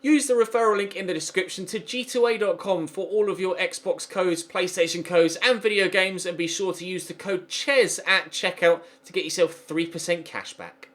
Use the referral link in the description to g2a.com for all of your Xbox codes, PlayStation codes and video games, and be sure to use the code CHES at checkout to get yourself 3% cash back.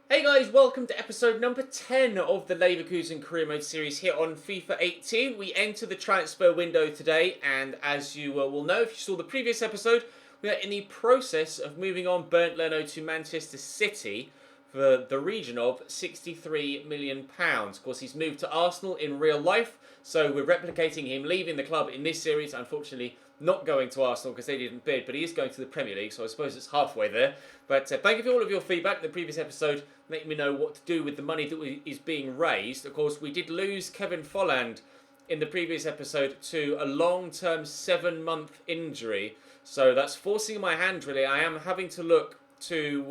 Hey guys, welcome to episode number 10 of the Leverkusen Career Mode series here on FIFA 18. We enter the transfer window today, and as you will know if you saw the previous episode, we are in the process of moving on Bernd Leno to Manchester City for the region of £63 million. Of course, he's moved to Arsenal in real life, so we're replicating him leaving the club in this series. Unfortunately, not going to Arsenal because they didn't bid, but he is going to the Premier League, so I suppose it's halfway there. But thank you for all of your feedback in the previous episode, letting me know what to do with the money that is being raised. Of course, we did lose Kevin Folland in the previous episode to a long-term 7-month injury, so that's forcing my hand, really. I am having to look to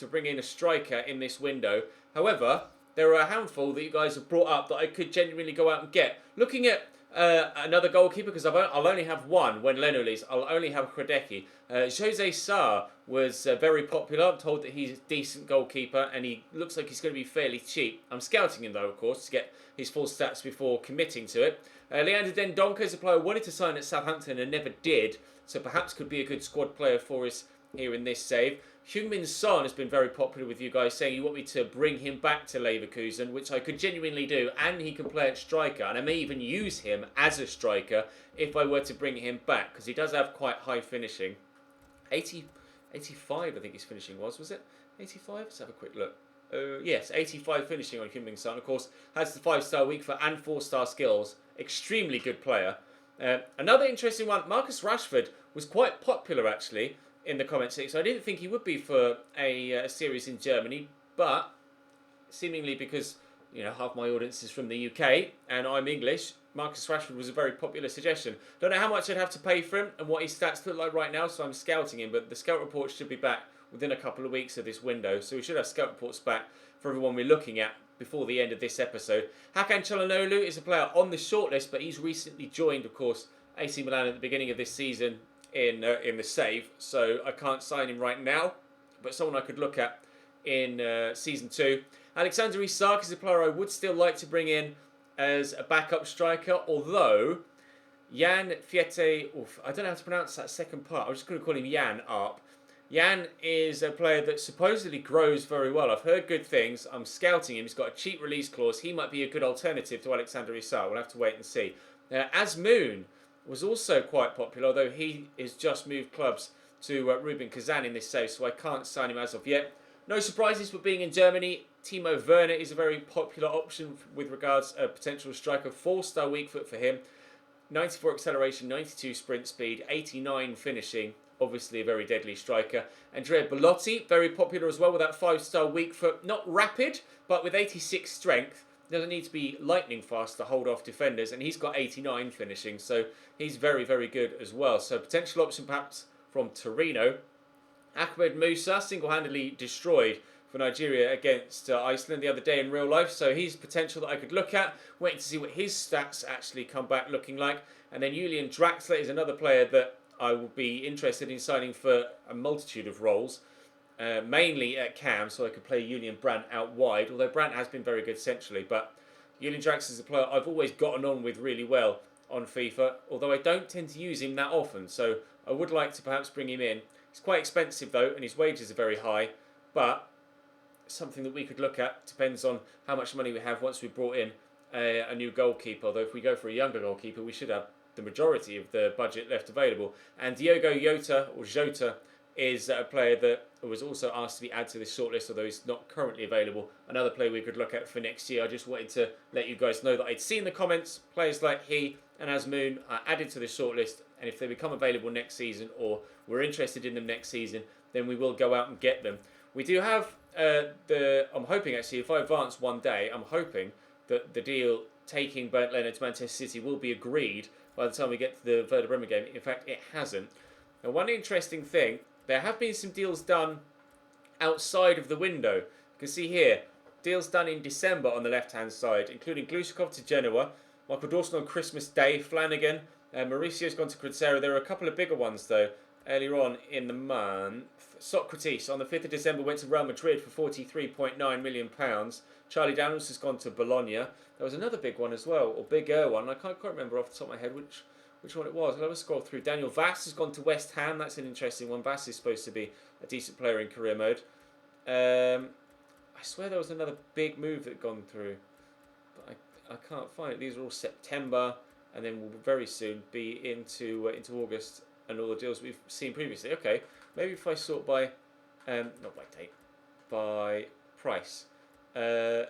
bring in a striker in this window. However, there are a handful that you guys have brought up that I could genuinely go out and get. Looking at another goalkeeper, because I'll only have one when Leno leaves. I'll only have Hradecki. Jose Sarr was very popular. I'm told that he's a decent goalkeeper and he looks like he's going to be fairly cheap. I'm scouting him though, of course, to get his full stats before committing to it. Leander Dendoncker is a player who wanted to sign at Southampton and never did, so perhaps could be a good squad player for us here in this save. Heung-min Son has been very popular with you guys, saying you want me to bring him back to Leverkusen, which I could genuinely do, and he can play at striker, and I may even use him as a striker if I were to bring him back, because he does have quite high finishing. 85 I think his finishing was it? 85? Let's have a quick look. Yes, 85 finishing on Heung-min Son. Of course, has the 5-star weak foot and 4-star skills. Extremely good player. Another interesting one, Marcus Rashford was quite popular actually in the comment section. So I didn't think he would be for a series in Germany, but seemingly because, you know, half my audience is from the UK and I'm English, Marcus Rashford was a very popular suggestion. Don't know how much I'd have to pay for him and what his stats look like right now, so I'm scouting him, but the scout report should be back within a couple of weeks of this window, so we should have scout reports back for everyone we're looking at before the end of this episode. Hakan Çalhanoğlu is a player on the shortlist, but he's recently joined, of course, AC Milan at the beginning of this season in the save, so I can't sign him right now, but someone I could look at in Season 2. Alexander Isak is a player I would still like to bring in as a backup striker, although Jan Fiete, I don't know how to pronounce that second part, I'm just going to call him Jan Arp. Jan is a player that supposedly grows very well. I've heard good things. I'm scouting him. He's got a cheap release clause. He might be a good alternative to Alexander Isak. We'll have to wait and see. Asmoon was also quite popular, although he has just moved clubs to Rubin Kazan in this save, so I can't sign him as of yet. No surprises for being in Germany. Timo Werner is a very popular option with regards to a potential striker. 4-star weak foot for him. 94 acceleration, 92 sprint speed, 89 finishing. Obviously a very deadly striker. Andrea Belotti, very popular as well with that 5-star weak foot. Not rapid, but with 86 strength. Doesn't need to be lightning fast to hold off defenders, and he's got 89 finishing, so he's very, very good as well. So potential option perhaps from Torino. Ahmed Musa single-handedly destroyed for Nigeria against Iceland the other day in real life, so he's potential that I could look at. Waiting to see what his stats actually come back looking like. And then Julian Draxler is another player that I will be interested in signing for a multitude of roles. Mainly at cam, so I could play Julian Brandt out wide, although Brandt has been very good centrally, but Julian Draxler is a player I've always gotten on with really well on FIFA, although I don't tend to use him that often, so I would like to perhaps bring him in. He's quite expensive though, and his wages are very high, but something that we could look at. Depends on how much money we have once we've brought in a new goalkeeper, although if we go for a younger goalkeeper, we should have the majority of the budget left available. And Diogo Jota is a player that was also asked to be added to this shortlist, although he's not currently available. Another player we could look at for next year. I just wanted to let you guys know that I'd seen the comments. Players like he and Asmoon are added to this shortlist, and if they become available next season or we're interested in them next season, then we will go out and get them. We do have I'm hoping actually, if I advance one day, I'm hoping that the deal taking Bernd Leno to Manchester City will be agreed by the time we get to the Werder Bremen game. In fact, it hasn't. Now, one interesting thing, there have been some deals done outside of the window. You can see here, deals done in December on the left-hand side, including Glushkov to Genoa, Michael Dawson on Christmas Day, Flanagan, Mauricio's gone to Cruzeiro. There are a couple of bigger ones, though, earlier on in the month. Socrates on the 5th of December went to Real Madrid for £43.9 million. Charlie Daniels has gone to Bologna. There was another big one as well, or bigger one. I can't quite remember off the top of my head which one it was. I'll have a scroll through. Daniel Vass has gone to West Ham. That's an interesting one. Vass is supposed to be a decent player in career mode. I swear there was another big move that had gone through, but I can't find it. These are all September, and then we'll very soon be into August and all the deals we've seen previously. Okay, maybe if I sort by, not by date, by price. Oh,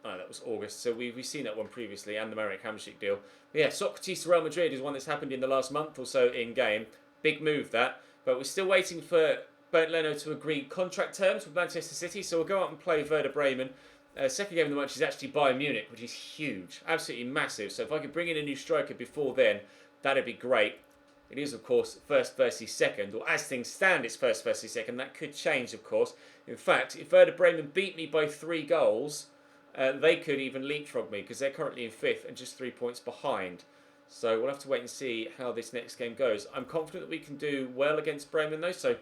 that was August. So we've seen that one previously, and the Marek Hamšík deal. But yeah, Socrates to Real Madrid is one that's happened in the last month or so in game. Big move that, but we're still waiting for Bernd Leno to agree contract terms with Manchester City. So we'll go out and play Werder Bremen. Second game of the match is actually Bayern Munich, which is huge, absolutely massive. So if I could bring in a new striker before then, that'd be great. It is, of course, first versus second, or as things stand, it's first versus second. That could change, of course. In fact, if Werder Bremen beat me by 3 goals, they could even leapfrog me because they're currently in 5th and just 3 points behind. So we'll have to wait and see how this next game goes. I'm confident that we can do well against Bremen, though, so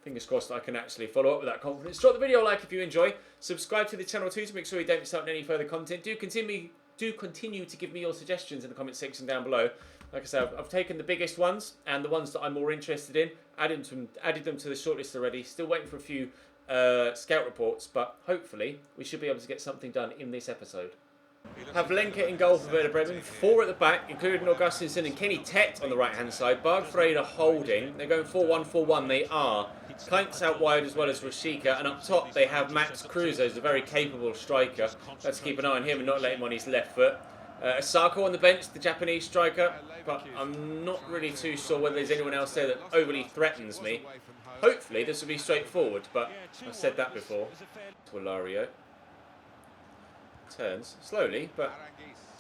fingers crossed I can actually follow up with that confidence. Drop the video a like if you enjoy. Subscribe to the channel too to make sure you don't miss out on any further content. Do continue to give me your suggestions in the comment section down below. Like I said, I've taken the biggest ones and the ones that I'm more interested in, added them to the shortlist already. Still waiting for a few scout reports, but hopefully we should be able to get something done in this episode. Havlenka in goal for Werder Bremen, 4 at the back, including Augustinsson and Kenny Tet on the right-hand side. Bargfreda holding. They're going 4-1-4-1. They are. Kainz out wide as well as Rashica, and up top they have Max Kruse, who's a very capable striker. Let's keep an eye on him and not let him on his left foot. Asako on the bench, the Japanese striker, but I'm not really too sure whether there's anyone else there that overly threatens me. Hopefully this will be straightforward, but I've said that before. To Alario. Turns slowly, but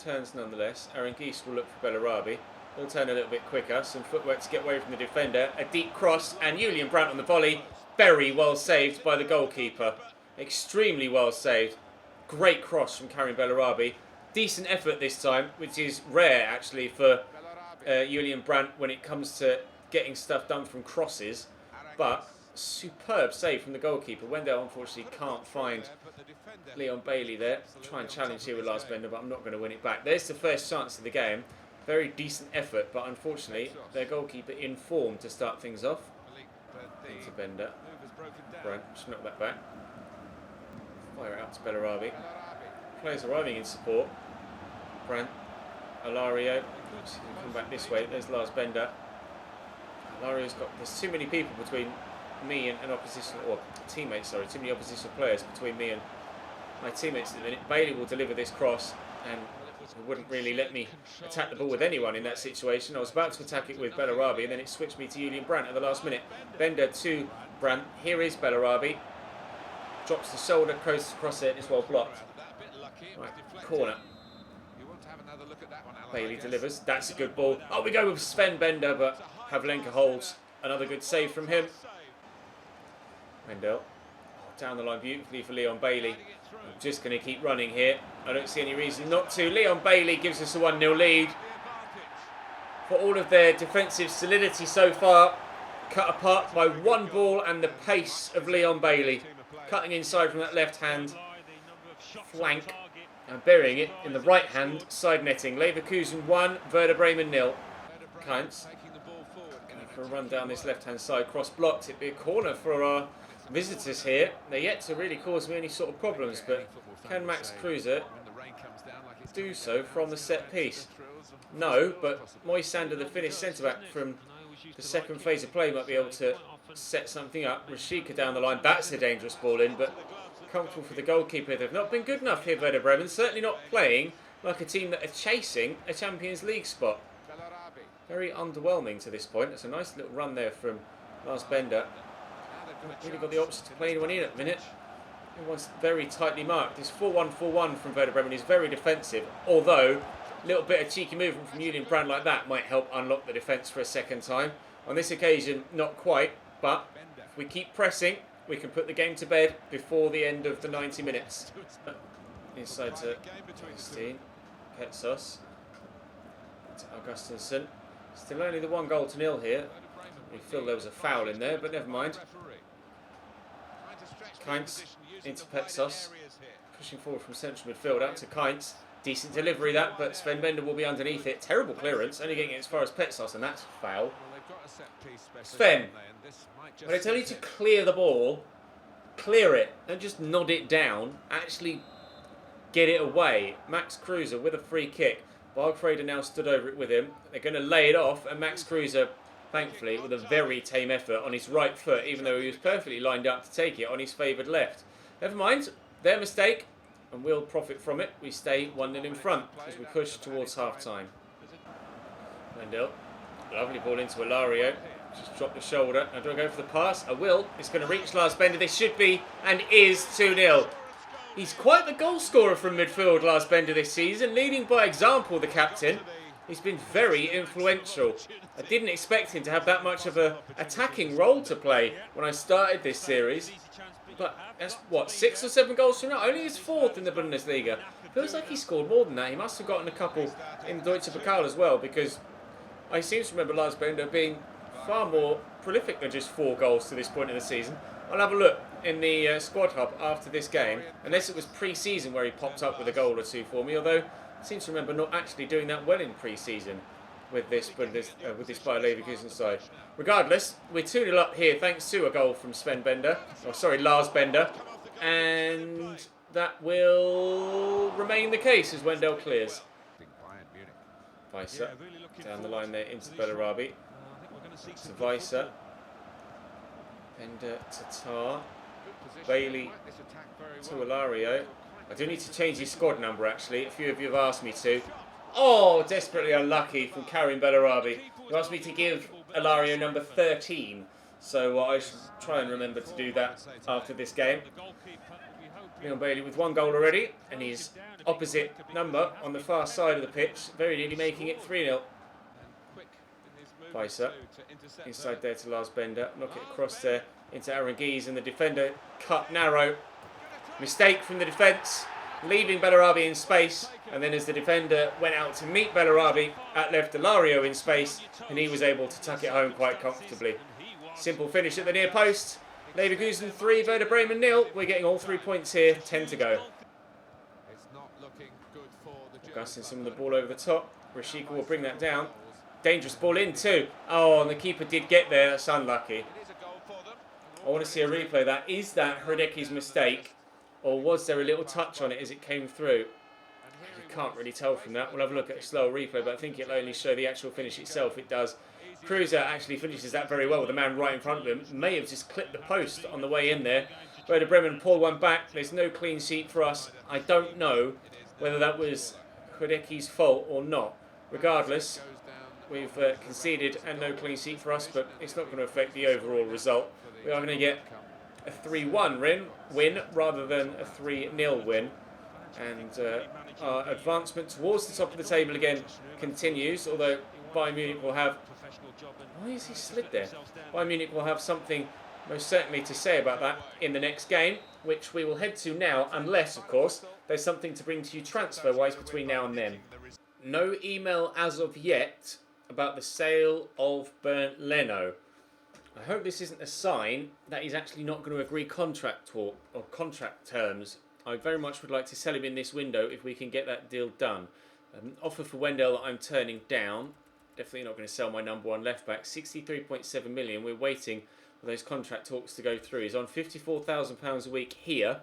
turns nonetheless. Arangis will look for Bellarabi. He'll turn a little bit quicker. Some footwork to get away from the defender. A deep cross, and Julian Brandt on the volley. Very well saved by the goalkeeper. Extremely well saved. Great cross from Karim Bellarabi. Decent effort this time, which is rare actually for Julian Brandt when it comes to getting stuff done from crosses. But superb save from the goalkeeper. Wendell unfortunately can't find Leon Bailey there. Try and challenge here with Lars Bender, but I'm not going to win it back. There's the first chance of the game. Very decent effort, but unfortunately their goalkeeper in form to start things off. Into Bender. Brandt, just knock that back. Fire it out to Bellarabi. Players arriving in support. Brandt, Alario. Come back this way. There's Lars Bender. Alario's got. There's too many people between me and opposition, or teammates. Sorry, too many opposition players between me and my teammates at the minute. Bailey will deliver this cross, and it wouldn't really let me attack the ball with anyone in that situation. I was about to attack it with Bellarabi, and then it switched me to Julian Brandt at the last minute. Bender to Brandt. Here is Bellarabi. Drops the shoulder, cross it. It's well blocked. Right, corner. Bailey delivers. That's a good ball. Oh, we go with Sven Bender, but Havlenka holds. Another good save from him. Wendell. Down the line beautifully for Leon Bailey. I'm just going to keep running here. I don't see any reason not to. Leon Bailey gives us a 1-0 lead. For all of their defensive solidity so far, cut apart by one ball and the pace of Leon Bailey. Cutting inside from that left hand flank and burying it in the right hand side netting. Leverkusen 1, Werder Bremen 0. Kainz going for a run down this left hand side, cross blocked. It'd be a corner for our visitors here. They're yet to really cause me any sort of problems, but can Max Kruse do so from the set piece? No, but Moisander, the Finnish centre back from the second phase of play, might be able to set something up. Rashica down the line. That's a dangerous ball in, but comfortable for the goalkeeper. They've not been good enough here, Werder Bremen. Certainly not playing like a team that are chasing a Champions League spot. Very underwhelming to this point. That's a nice little run there from Lars Bender. Not really got the option to play anyone in at the minute. Everyone's very tightly marked. This 4-1-4-1 from Werder Bremen is very defensive, although a little bit of cheeky movement from Julian Brandt like that might help unlock the defence for a second time. On this occasion, not quite, but if we keep pressing, we can put the game to bed before the end of the 90 minutes. Inside to Augustin, Ketsos, to Augustinsson. Still only the 1-0 here. We feel there was a foul in there, but never mind. Kainz into Petsos. Pushing forward from central midfield out to Kainz. Decent delivery that, but Sven Bender will be underneath it. Terrible clearance, only getting it as far as Petsos, and that's a foul. Sven, when I tell you to clear the ball, clear it. Don't just nod it down. Actually get it away. Max Kruse with a free kick. Bargfreder now stood over it with him. They're going to lay it off, and Max Kruse, thankfully, with a very tame effort on his right foot, even though he was perfectly lined up to take it on his favoured left. Never mind, their mistake, and we'll profit from it. We stay 1-0 in front as we push towards half-time. Wendell, lovely ball into Ilario. Just dropped the shoulder. Now do I go for the pass? I will. It's going to reach Lars Bender. This should be and is 2-0. He's quite the goal scorer from midfield, Lars Bender, this season, leading by example, the captain. He's been very influential. I didn't expect him to have that much of an attacking role to play when I started this series. But that's, what, 6 or 7 goals from now? Only his 4th in the Bundesliga. Feels like he scored more than that. He must have gotten a couple in the Deutsche Pokal as well, because I seem to remember Lars Bender being far more prolific than just 4 goals to this point in the season. I'll have a look in the squad hub after this game, unless it was pre-season where he popped up with a goal or 2 for me, although I seem to remember not actually doing that well in pre-season with this Bayer Leverkusen side. Regardless, we're 2-0 up here thanks to a goal from Lars Bender, and that will remain the case as Wendell clears. Weiser down the line there into Bellarabi. To Weiser. Bender to Tar. Bailey to Ilario. I do need to change his squad number actually. A few of you have asked me to. Oh, desperately unlucky from Karim Bellarabi. You asked me to give Ilario number 13. So I should try and remember to do that after this game. Leon Bailey with 1 goal already, and his opposite number on the far side of the pitch, very nearly making it 3-0. Weiser inside there to Lars Bender, knock it across there into Aaron Gies, and the defender cut narrow. Mistake from the defence, leaving Bellarabi in space, and then as the defender went out to meet Bellarabi, that left Ilario in space, and he was able to tuck it home quite comfortably. Simple finish at the near post. Leverkusen 3, Werder Bremen 0. We're getting all 3 points here, 10 to go. Gustafsson with the ball over the top. Rashika will bring that down. Dangerous ball in too. Oh, and the keeper did get there. That's unlucky. I want to see a replay of that. Is that Hradeki's mistake, or was there a little touch on it as it came through? You can't really tell from that. We'll have a look at a slow replay, but I think it'll only show the actual finish itself. It does. Kruse actually finishes that very well with the man right in front of him. May have just clipped the post on the way in there. Werder Bremen pull one back. There's no clean sheet for us. I don't know whether that was Hradeki's fault or not. Regardless, we've conceded and no clean sheet for us, but it's not going to affect the overall result. We are going to get a 3-1 win rather than a 3-0 win. And our advancement towards the top of the table again continues, although Bayern Munich will have... Why is he slid there? Bayern Munich will have something most certainly to say about that in the next game, which we will head to now, unless, of course, there's something to bring to you transfer-wise between now and then. No email as of yet about the sale of Bernd Leno. I hope this isn't a sign that he's actually not going to agree contract talk or contract terms. I very much would like to sell him in this window if we can get that deal done. Offer for Wendell that I'm turning down. Definitely not going to sell my number 1 left back. 63.7 million. We're waiting for those contract talks to go through. He's on £54,000 a week here.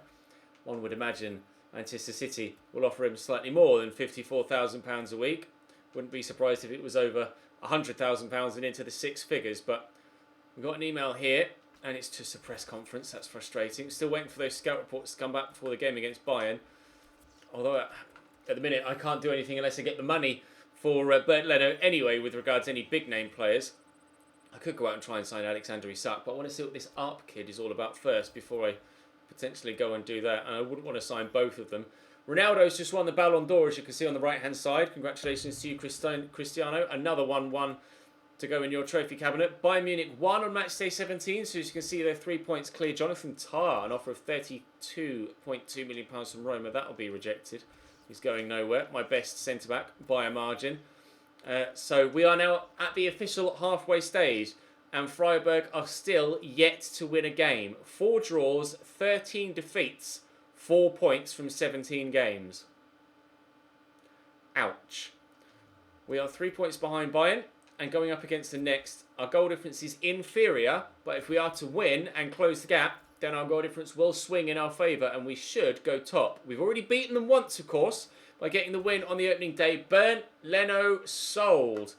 One would imagine Manchester City will offer him slightly more than £54,000 a week. Wouldn't be surprised if it was over £100,000 and into the 6 figures. But we've got an email here, and it's just a press conference. That's frustrating. Still waiting for those scout reports to come back before the game against Bayern. Although at the minute I can't do anything unless I get the money for Bernd Leno anyway with regards to any big name players. I could go out and try and sign Alexander Isak, but I want to see what this ARP kid is all about first before I potentially go and do that. And I wouldn't want to sign both of them. Ronaldo's just won the Ballon d'Or, as you can see on the right hand side. Congratulations to you, Cristiano. Another 1-1 to go in your trophy cabinet. Bayern Munich won on match day 17, so as you can see they're 3 points clear. Jonathan Tah, an offer of £32.2 million from Roma. That'll be rejected. He's going nowhere. My best centre-back by a margin. So we are now at the official halfway stage and Freiburg are still yet to win a game. 4 draws, 13 defeats, 4 points from 17 games. Ouch. We are 3 points behind Bayern, and going up against the next, our goal difference is inferior, but if we are to win and close the gap, then our goal difference will swing in our favour and we should go top. We've already beaten them once, of course, by getting the win on the opening day. Bernd Leno sold.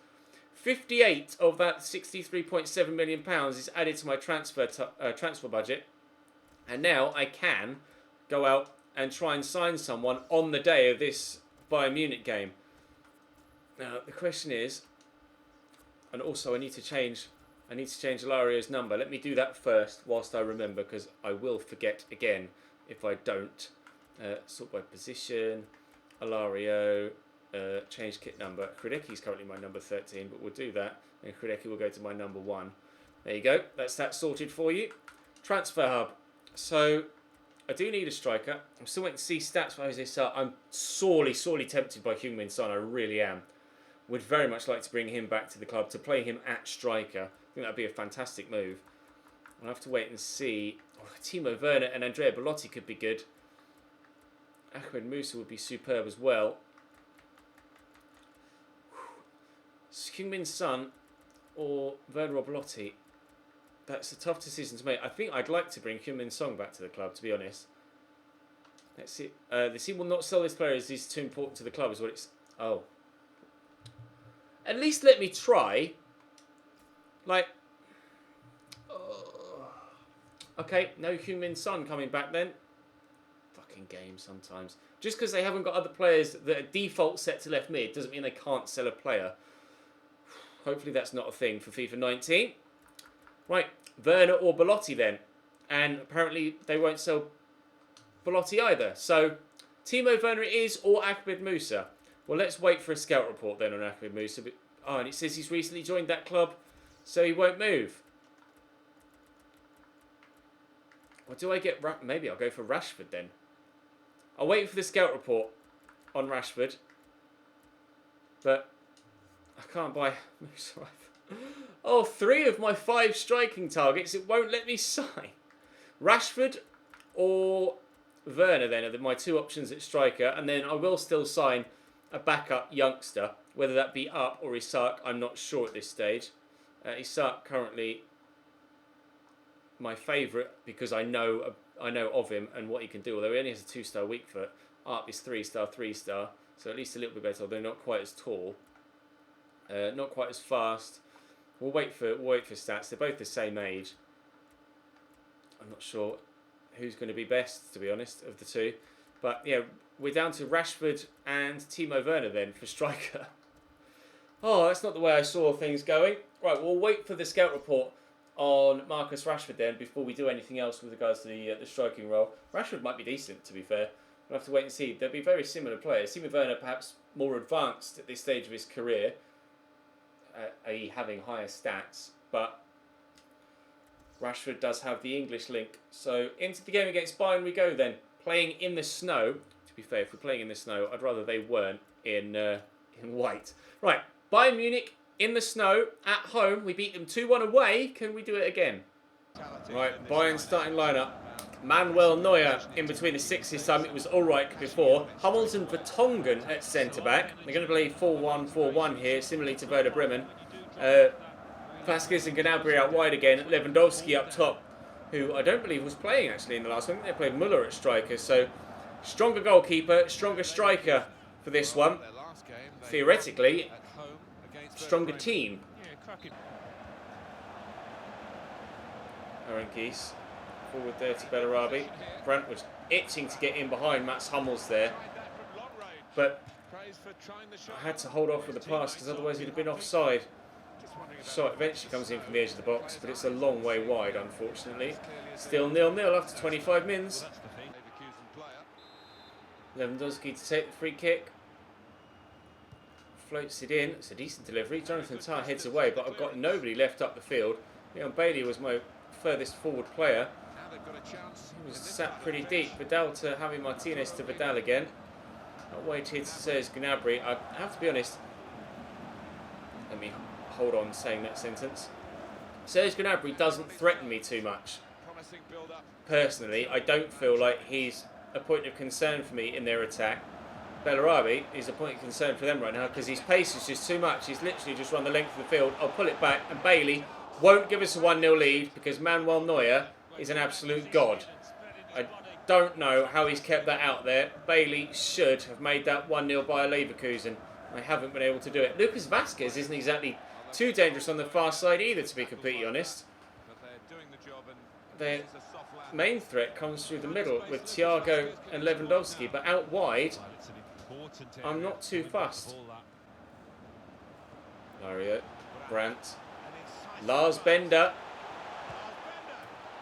58 of that £63.7 million is added to my transfer budget. And now I can go out and try and sign someone on the day of this Bayern Munich game. Now, the question is, and also I need to change Lario's number. Let me do that first whilst I remember, because I will forget again if I don't. Sort by position, Alario, change kit number. Hideki is currently my number 13, but we'll do that. And Hideki will go to my number 1. There you go. That's that sorted for you. Transfer hub. So, I do need a striker. I'm still waiting to see stats for Jose Sa. I'm sorely tempted by Heung-min Son. I really am. Would very much like to bring him back to the club, to play him at striker. I think that would be a fantastic move. I'll have to wait and see. Oh, Timo Werner and Andrea Belotti could be good. Ahmed Musa would be superb as well. Heung-min Son or Werner or Belotti. That's a tough decision to make. I think I'd like to bring Heung-min Son back to the club, to be honest. Let's see. The team will not sell this player as he's too important to the club, is what it's... Oh. At least let me try. Like... Okay, no Heung-min Son coming back then. Fucking game sometimes. Just because they haven't got other players that are default set to left mid doesn't mean they can't sell a player. Hopefully that's not a thing for FIFA 19. Right, Werner or Belotti then. And apparently they won't sell Belotti either. So, Timo Werner it is, or Ahmed Musa. Well, let's wait for a scout report then on Ahmed Musa. Oh, and it says he's recently joined that club, so he won't move. Or do I get... Maybe I'll go for Rashford then. I'll wait for the scout report on Rashford. But I can't buy Musa. Oh, 3 of my 5 striking targets. It won't let me sign. Rashford or Werner then are my 2 options at striker. And then I will still sign a backup youngster. Whether that be Up or Isak, I'm not sure at this stage. Isak currently my favourite because I know of him and what he can do. Although he only has a 2-star weak foot. Up is 3-star, 3-star. So at least a little bit better, although not quite as tall. Not quite as fast. We'll wait for stats. They're both the same age. I'm not sure who's going to be best, to be honest, of the 2. But yeah, we're down to Rashford and Timo Werner then for striker. Oh, that's not the way I saw things going. Right, we'll wait for the scout report on Marcus Rashford then before we do anything else with regards to the striking role. Rashford might be decent, to be fair. We'll have to wait and see. They'll be very similar players. Timo Werner perhaps more advanced at this stage of his career, i.e. having higher stats, but Rashford does have the English link. So into the game against Bayern we go then. Playing in the snow. To be fair, if we're playing in the snow, I'd rather they weren't in white. Right, Bayern Munich in the snow at home. We beat them 2-1 away. Can we do it again? Right, Bayern starting lineup. Manuel Neuer in between the 6 this time. It was alright before. Hummels and Vertonghen at centre-back. They're going to play 4-1-4-1 here, similarly to Werder Bremen. Vasquez and Gnabry out wide again. Lewandowski up top, who I don't believe was playing actually in the last one. I think they played Müller at striker. So, stronger goalkeeper, stronger striker for this one. Theoretically, stronger team. Aaron Geese. Forward there to Bellarabi. Brandt was itching to get in behind Mats Hummels there. But I had to hold off with the pass because otherwise he'd have been offside. Shot eventually comes in from the edge of the box, but it's a long way wide, unfortunately. Still 0-0 after 25 mins. Lewandowski to take the free kick. Floats it in. It's a decent delivery. Jonathan Tah heads away, but I've got nobody left up the field. Leon Bailey was my furthest forward player. He was sat pretty deep. Vidal to Javi Martinez to Vidal again. I waited, says Gnabry. I have to be honest. Let me hold on saying that sentence. Serge Gnabry doesn't threaten me too much. Personally, I don't feel like he's a point of concern for me in their attack. Bellarabi is a point of concern for them right now because his pace is just too much. He's literally just run the length of the field. I'll pull it back, and Bailey won't give us a 1-0 lead because Manuel Neuer is an absolute god. I don't know how he's kept that out there. Bailey should have made that 1-0 by Leverkusen. I haven't been able to do it. Lucas Vazquez isn't exactly too dangerous on the far side either, to be completely honest. Their main threat comes through the middle with Thiago and Lewandowski, but out wide, I'm not too fussed. Mario, Brandt, Lars Bender.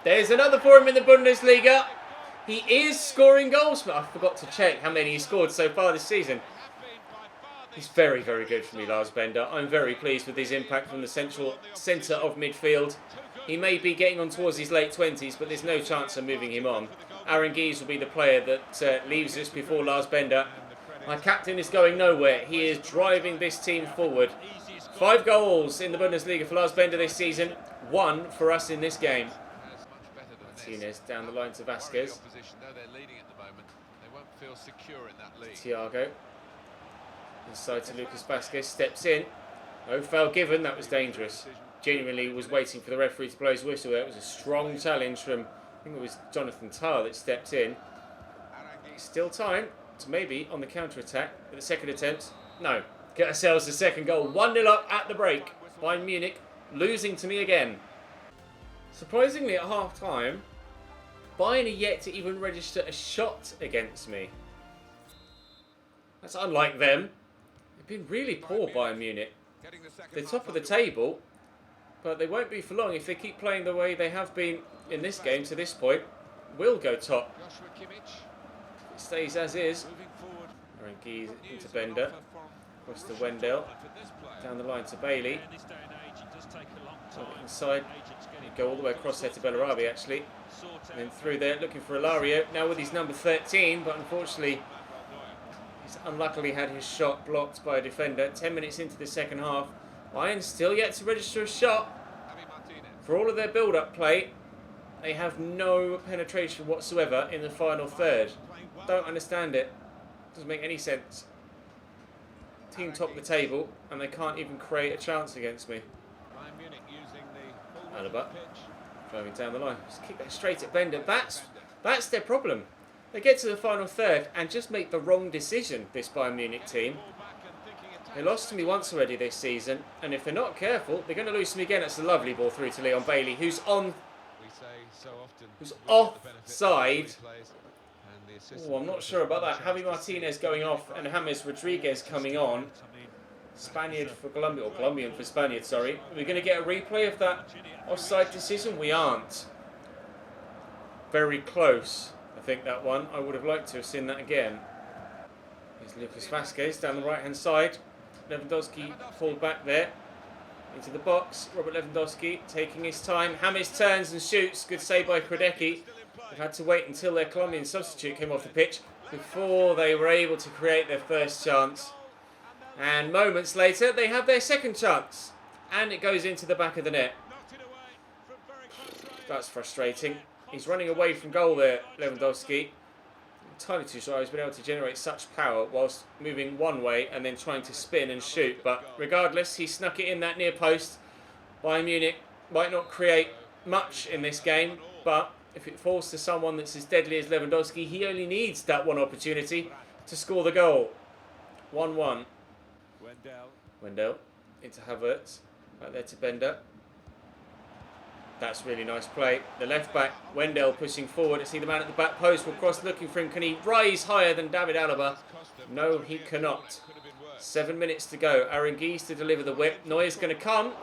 There's another for him in the Bundesliga. He is scoring goals, but I forgot to check how many he scored so far this season. He's very, very good for me, Lars Bender. I'm very pleased with his impact from the centre of midfield. He may be getting on towards his late 20s, but there's no chance of moving him on. Aranguiz will be the player that leaves us before Lars Bender. My captain is going nowhere. He is driving this team forward. 5 goals in the Bundesliga for Lars Bender this season. 1 for us in this game. Martinez down the line to Vazquez. Thiago. Inside to Lucas Vazquez. Steps in. No foul given. That was dangerous. Genuinely was waiting for the referee to blow his whistle there. It was a strong challenge from, I think it was Jonathan Tah that stepped in. Still time to maybe on the counter-attack with the second attempt. No. Get ourselves the second goal. 1-0 up at the break. Bayern Munich losing to me again. Surprisingly, at half-time, Bayern are yet to even register a shot against me. That's unlike them. They've been really poor, Bayern Munich. They're top of the table, but they won't be for long if they keep playing the way they have been in this game to this point. Will go top. It stays as is. Aranguiz into Bender. Across to Wendell. Down the line to Bailey. Inside. You go all the way across there to Bellarabi actually. And then through there looking for Ilario. Now with his number 13, but unfortunately he's unluckily had his shot blocked by a defender. 10 minutes into the second half. Bayern still yet to register a shot. For all of their build-up play, they have no penetration whatsoever in the final third. Don't understand it. Doesn't make any sense. Team top of the table, and they can't even create a chance against me. Alaba driving down the line. Just kick that straight at Bender. That's their problem. They get to the final third and just make the wrong decision, this Bayern Munich team. They lost to me once already this season, and if they're not careful, they're going to lose to me again. That's a lovely ball through to Leon Bailey, who's offside. Oh, I'm not sure about that. Javi Martinez going off and James Rodriguez coming on. Spaniard for Colombia, or Colombian for Spaniard, sorry. We're going to get a replay of that offside decision? We aren't. Very close, I think, that one. I would have liked to have seen that again. Here's Lucas Vazquez down the right-hand side. Lewandowski pulled back there into the box. Robert Lewandowski taking his time. James turns and shoots. Good save by Kradecki. They've had to wait until their Colombian substitute came off the pitch before they were able to create their first chance. And moments later, they have their second chance. And it goes into the back of the net. That's frustrating. He's running away from goal there, Lewandowski. Entirely too sure he's been able to generate such power whilst moving one way and then trying to spin and shoot. But regardless, he snuck it in that near post. Bayern Munich might not create much in this game, but if it falls to someone that's as deadly as Lewandowski, he only needs that one opportunity to score the goal. 1-1. Wendell into Havertz. Right there to Bender. That's really nice play. The left back, Wendell, pushing forward. I see the man at the back post will cross looking for him. Can he rise higher than David Alaba? No, he cannot. 7 minutes to go. Aranguiz to deliver the whip. Neuer's going to come.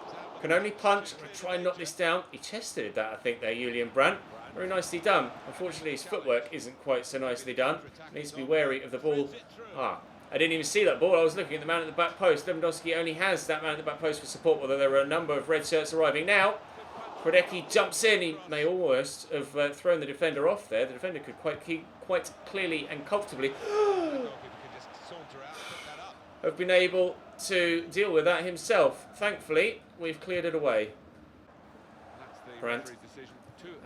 Can only punch. Try and knock this down. He chested that, I think, there, Julian Brandt. Very nicely done. Unfortunately, his footwork isn't quite so nicely done. Needs to be wary of the ball. I didn't even see that ball. I was looking at the man at the back post. Lewandowski only has that man at the back post for support, although there are a number of red shirts arriving now. Kradecki jumps in. He may almost have thrown the defender off there. The defender could quite clearly and comfortably have been able to deal with that himself. Thankfully, we've cleared it away. Brandt.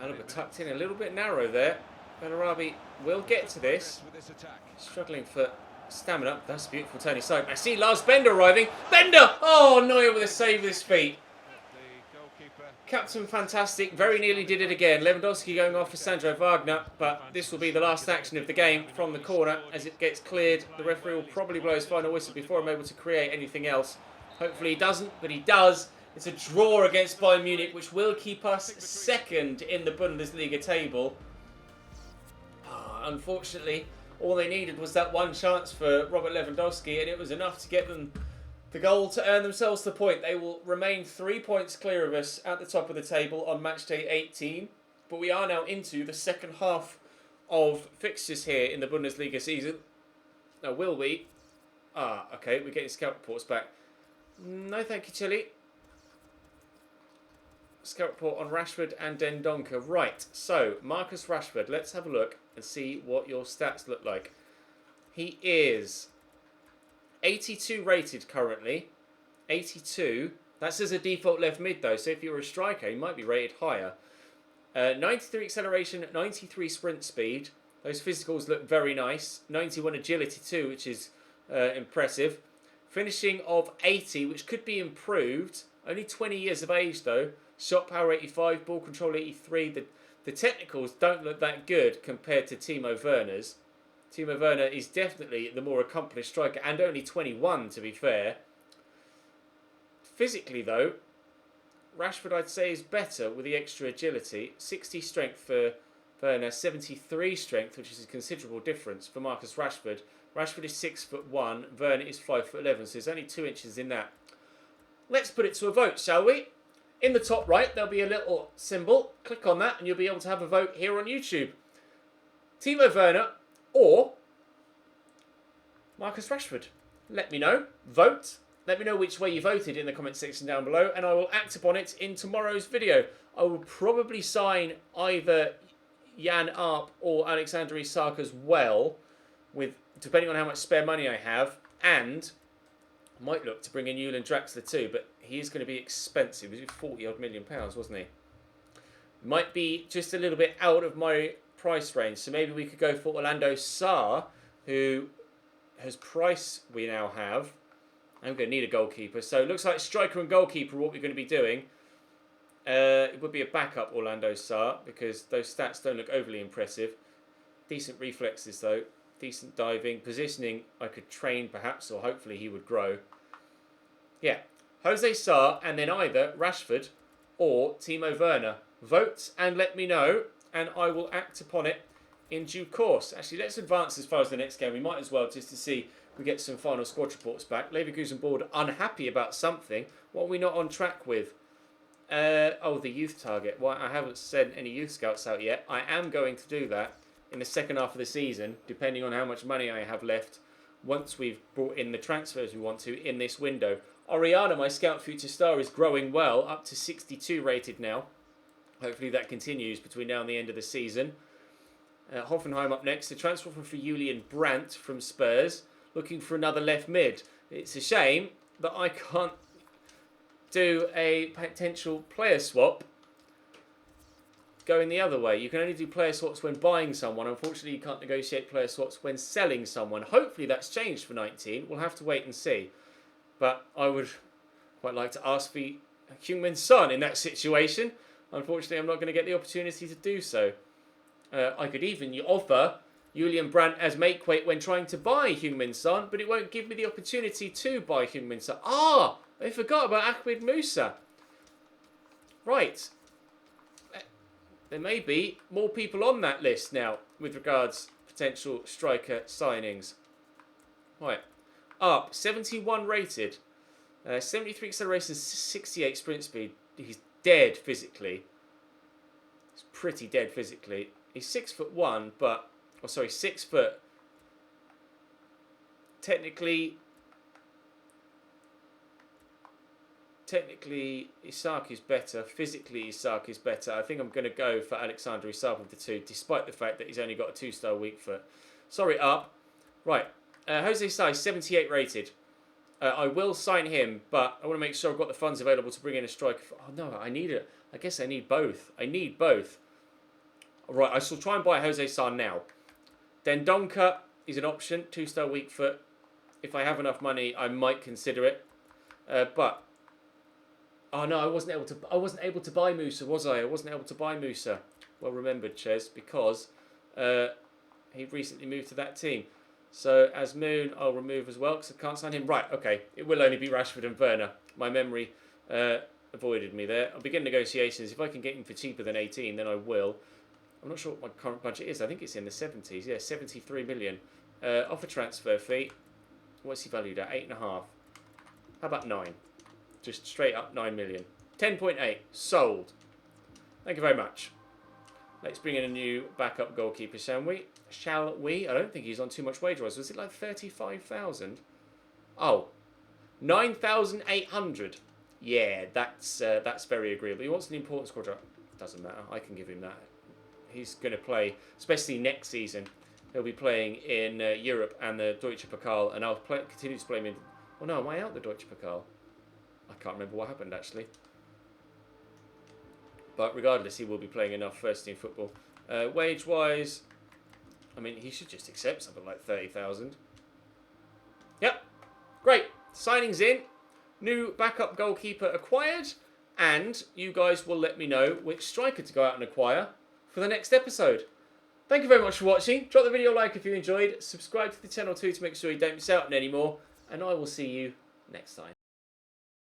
Alaba tucked in a little bit narrow there. Bellarabi will get to this. Struggling for stamina. That's a beautiful turning side. I see Lars Bender arriving. Bender! Oh, Neuer with a save with his feet. Captain fantastic. Very nearly did it again. Lewandowski going off for Sandro Wagner. But this will be the last action of the game from the corner. As it gets cleared, the referee will probably blow his final whistle before I'm able to create anything else. Hopefully he doesn't, but he does. It's a draw against Bayern Munich, which will keep us second in the Bundesliga table. Unfortunately, all they needed was that one chance for Robert Lewandowski, and it was enough to get them the goal to earn themselves the point. They will remain 3 points clear of us at the top of the table on match day 18. But we are now into the second half of fixtures here in the Bundesliga season. Now, will we? Okay, we're getting scout reports back. No, thank you, Chile. Scout report on Rashford and Dendoncker. Right, so Marcus Rashford, let's have a look and see what your stats look like. He is 82 rated currently. 82. That's as a default left mid though, so if you're a striker, he might be rated higher. 93 acceleration, 93 sprint speed. Those physicals look very nice. 91 agility too, which is impressive. Finishing of 80, which could be improved. Only 20 years of age though. Shot power 85, ball control 83. The technicals don't look that good compared to Timo Werner's. Timo Werner is definitely the more accomplished striker, and only 21 to be fair. Physically though, Rashford I'd say is better with the extra agility. 60 strength for Werner, 73 strength, which is a considerable difference for Marcus Rashford. Rashford is 6'1", Werner is 5'11", so there's only 2 inches in that. Let's put it to a vote, shall we? In the top right, there'll be a little symbol. Click on that and you'll be able to have a vote here on YouTube. Timo Werner or Marcus Rashford. Let me know. Vote. Let me know which way you voted in the comment section down below, and I will act upon it in tomorrow's video. I will probably sign either Jan Arp or Alexander Isak as well, depending on how much spare money I have, and I might look to bring in Julian Draxler too, but he is going to be expensive. He was 40-odd million pounds, wasn't he? Might be just a little bit out of my price range, so maybe we could go for Orlando Sarr, who has price we now have. I'm going to need a goalkeeper, so it looks like striker and goalkeeper are what we're going to be doing. It would be a backup Orlando Sarr, because those stats don't look overly impressive. Decent reflexes though, decent diving, positioning I could train perhaps, or hopefully he would grow. Yeah, Jose Sarr, and then either Rashford or Timo Werner. Vote and let me know, and I will act upon it in due course. Actually, let's advance as far as the next game. We might as well, just to see if we get some final squad reports back. Leverkusen board unhappy about something. What are we not on track with? The youth target. Well, I haven't sent any youth scouts out yet. I am going to do that in the second half of the season, depending on how much money I have left, once we've brought in the transfers we want to in this window. Oriana, my scout future star, is growing well, up to 62 rated now. Hopefully that continues between now and the end of the season. Hoffenheim up next. The transfer for Julian Brandt from Spurs, looking for another left mid. It's a shame that I can't do a potential player swap going the other way. You can only do player swaps when buying someone. Unfortunately, you can't negotiate player swaps when selling someone. Hopefully that's changed for 19. We'll have to wait and see. But I would quite like to ask for Heung-min Son in that situation. Unfortunately, I'm not going to get the opportunity to do so. I could even offer Julian Brandt as make weight when trying to buy Heung-min Son, but it won't give me the opportunity to buy Heung-min Son. I forgot about Ahmed Musa. Right. There may be more people on that list now with regards to potential striker signings. Right. Up. 71 rated. 73 acceleration, 68 sprint speed. He's dead physically. He's pretty dead physically. He's 6'1", but... 6 foot. Technically, Isak is better. Physically, Isak is better. I think I'm going to go for Alexander Isak of the two, despite the fact that he's only got a 2-star weak foot. Sorry, up. Right. Jose Sai, 78 rated. I will sign him, but I want to make sure I've got the funds available to bring in a striker. Oh no, I need it. I guess I need both. I need both. Right, I shall try and buy Jose Sa now. Then Donker is an option, 2-star weak foot. If I have enough money, I might consider it. But oh no, I wasn't able to buy Musa, was I? I wasn't able to buy Musa. Well remembered, Ches, because he recently moved to that team. So as Moon, I'll remove as well because I can't sign him. Right, okay. It will only be Rashford and Werner. My memory avoided me there. I'll begin negotiations. If I can get him for cheaper than 18, then I will. I'm not sure what my current budget is. I think it's in the 70s. Yeah, 73 million. Offer transfer fee. What's he valued at? 8.5. How about 9? Just straight up 9 million. 10.8. Sold. Thank you very much. Let's bring in a new backup goalkeeper, shall we? Shall we? I don't think he's on too much wage-wise. Was it like 35,000? Oh, 9,800. Yeah, that's very agreeable. He wants an important squad. Doesn't matter. I can give him that. He's going to play, especially next season. He'll be playing in Europe and the Deutsche Pokal, and I'll continue to play him in. Oh no, am I out the Deutsche Pokal? I can't remember what happened actually. But regardless, he will be playing enough first team football. Wage-wise, I mean, he should just accept something like 30,000. Yep, great. Signings in, new backup goalkeeper acquired, and you guys will let me know which striker to go out and acquire for the next episode. Thank you very much for watching. Drop the video a like if you enjoyed. Subscribe to the channel too to make sure you don't miss out on any more. And I will see you next time.